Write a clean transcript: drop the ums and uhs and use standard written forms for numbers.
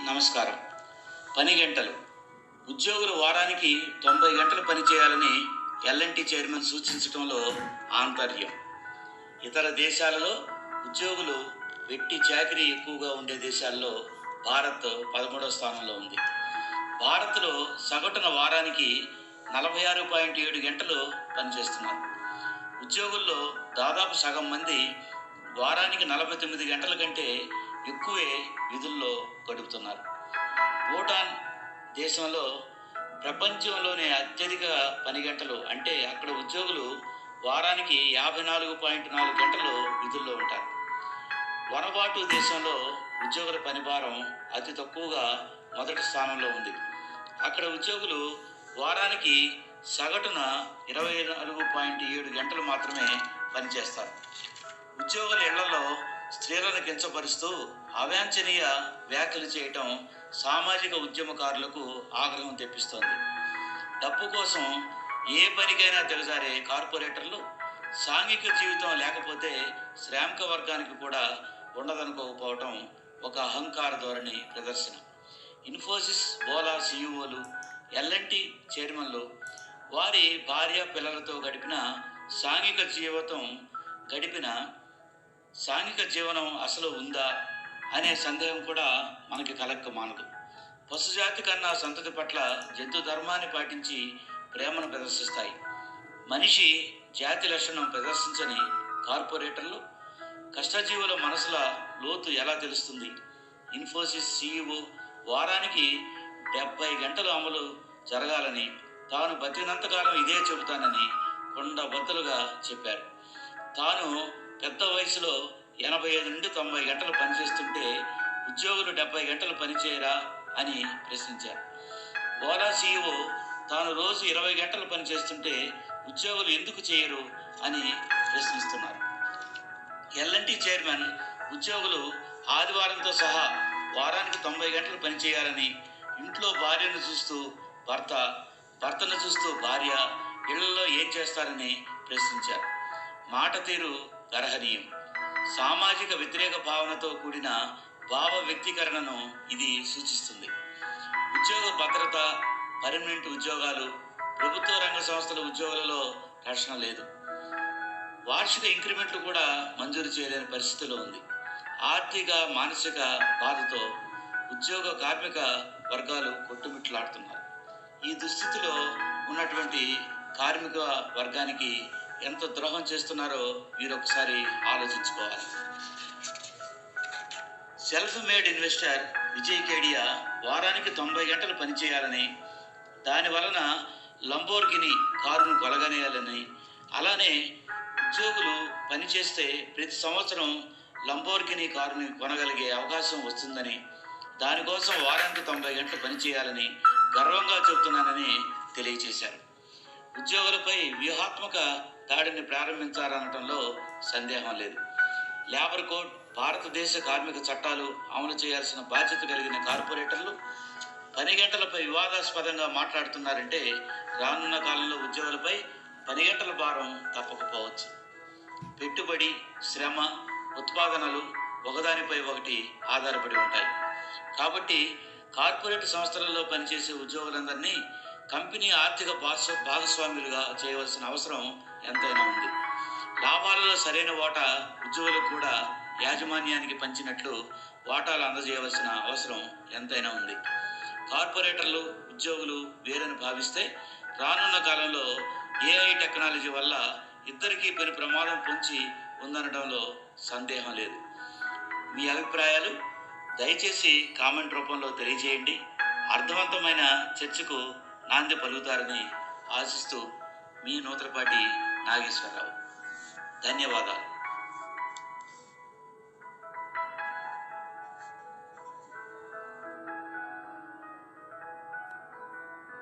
నమస్కారం. పని గంటలు. ఉద్యోగులు వారానికి 90 గంటలు పనిచేయాలని ఎల్ఎన్టీ చైర్మన్ సూచించడంలో ఆంతర్యం. ఇతర దేశాలలో ఉద్యోగులు వెట్టి చాకిరీ ఎక్కువగా ఉండే దేశాల్లో భారత్ 13వ స్థానంలో ఉంది. భారత్లో సగటున వారానికి 46.7 గంటలు పనిచేస్తున్నారు. ఉద్యోగుల్లో దాదాపు సగం మంది వారానికి 49 గంటల కంటే ఎక్కువే విధుల్లో గడుపుతున్నారు. భూటాన్ దేశంలో ప్రపంచంలోనే అత్యధిక పని గంటలు, అంటే అక్కడ ఉద్యోగులు వారానికి 54.4 గంటలు విధుల్లో ఉంటారు. వనబాటు దేశంలో ఉద్యోగుల పనిభారం అతి తక్కువగా మొదటి స్థానంలో ఉంది. అక్కడ ఉద్యోగులు వారానికి సగటున 24.7 గంటలు మాత్రమే పనిచేస్తారు. ఉద్యోగుల ఇళ్లలో స్త్రీలను కించపరుస్తూ అవాంఛనీయ వ్యాఖ్యలు చేయటం సామాజిక ఉద్యమకారులకు ఆగ్రహం తెప్పిస్తోంది. డబ్బు కోసం ఏ పనికైనా దిగజారే కార్పొరేటర్లు సాంఘిక జీవితం లేకపోతే శ్రామిక వర్గానికి కూడా ఉండదనుకోకపోవటం ఒక అహంకార ధోరణి ప్రదర్శన. ఇన్ఫోసిస్, ఓలా సీఈఓలు, ఎల్ఎన్టీ చైర్మన్లు వారి భార్య పిల్లలతో సాంఘిక జీవనం అసలు ఉందా అనే సందేహం కూడా మనకి కలక్క మానదు. పశుజాతి కన్నా సంతతి పట్ల జంతు ధర్మాన్ని పాటించి ప్రేమను ప్రదర్శిస్తాయి. మనిషి జాతి లక్షణం ప్రదర్శించని కార్పొరేటర్లు కష్టజీవుల మనసుల లోతు ఎలా తెలుస్తుంది? ఇన్ఫోసిస్ సీఈఓ వారానికి 70 గంటలు అమలు జరగాలని, తాను బతికినంతకాలం ఇదే చెబుతానని కొండబద్దలుగా చెప్పారు. తాను పెద్ద వయసులో 85 నుండి 90 గంటలు పనిచేస్తుంటే ఉద్యోగులు 70 గంటలు పనిచేయరా అని ప్రశ్నించారు. ఓలా సీఈఓ తాను రోజు 20 గంటలు పనిచేస్తుంటే ఉద్యోగులు ఎందుకు చేయరు అని ప్రశ్నిస్తున్నారు. ఎల్ఎన్టీ చైర్మన్ ఉద్యోగులు ఆదివారంతో సహా వారానికి 90 గంటలు పనిచేయాలని, ఇంట్లో భార్యను చూస్తూ భర్తను చూస్తూ భార్య, ఇళ్లలో ఏం చేస్తారని ప్రశ్నించారు. మాట తీరు గర్హనీయం. సామాజిక వ్యతిరేక భావనతో కూడిన భావ వ్యక్తీకరణను ఇది సూచిస్తుంది. ఉద్యోగ భద్రత, పర్మనెంట్ ఉద్యోగాలు, ప్రభుత్వ రంగ సంస్థల ఉద్యోగులలో రక్షణ లేదు. వార్షిక ఇంక్రిమెంట్లు కూడా మంజూరు చేయలేని పరిస్థితిలో ఉంది. ఆర్థిక, మానసిక బాధతో ఉద్యోగ కార్మిక వర్గాలు కొట్టుమిట్లాడుతున్నారు. ఈ దుస్థితిలో ఉన్నటువంటి కార్మిక వర్గానికి ఎంత ద్రోహం చేస్తున్నారో మీరు ఒకసారి ఆలోచించుకోవాలి. Self made investor Vijay Kedia వారానికి 90 గంటలు పనిచేయాలని, దాని వలన లంబోర్గిని కారును కొలగనేయాలని, అలానే ఉద్యోగులు పనిచేస్తే ప్రతి సంవత్సరం లంబోర్గిని కారుని కొనగలిగే అవకాశం వస్తుందని, దానికోసం వారానికి 90 గంటలు పనిచేయాలని గర్వంగా చెబుతున్నానని తెలియజేశారు. ఉద్యోగులపై వ్యూహాత్మక దాడిని ప్రారంభించారనటంలో సందేహం లేదు. లేబర్ కోడ్, భారతదేశ కార్మిక చట్టాలు అమలు చేయాల్సిన బాధ్యత కలిగిన కార్పొరేటర్లు పని గంటలపై వివాదాస్పదంగా మాట్లాడుతున్నారంటే రానున్న కాలంలో ఉద్యోగులపై పని గంటల భారం తప్పకపోవచ్చు. పెట్టుబడి, శ్రమ, ఉత్పాదనలు ఒకదానిపై ఒకటి ఆధారపడి ఉంటాయి. కాబట్టి కార్పొరేట్ సంస్థలలో పనిచేసే ఉద్యోగులందరినీ కంపెనీ ఆర్థిక భాగస్వాములుగా చేయవలసిన అవసరం ఎంతైనా ఉంది. లాభాలలో సరైన వాటా ఉద్యోగులకు కూడా యాజమాన్యానికి పంచినట్లు వాటాలు అందజేయవలసిన అవసరం ఎంతైనా ఉంది. కార్పొరేటర్లు, ఉద్యోగులు వేరని భావిస్తే రానున్న కాలంలో ఏఐ టెక్నాలజీ వల్ల ఇద్దరికీ పెను ప్రమాదం పొంచి ఉందనడంలో సందేహం లేదు. మీ అభిప్రాయాలు దయచేసి కామెంట్ రూపంలో తెలియజేయండి. అర్థవంతమైన చర్చకు నాంది పలుకుతారని ఆశిస్తూ మీ నూతలపాటి నాగేశ్వరరావు. ధన్యవాదాలు.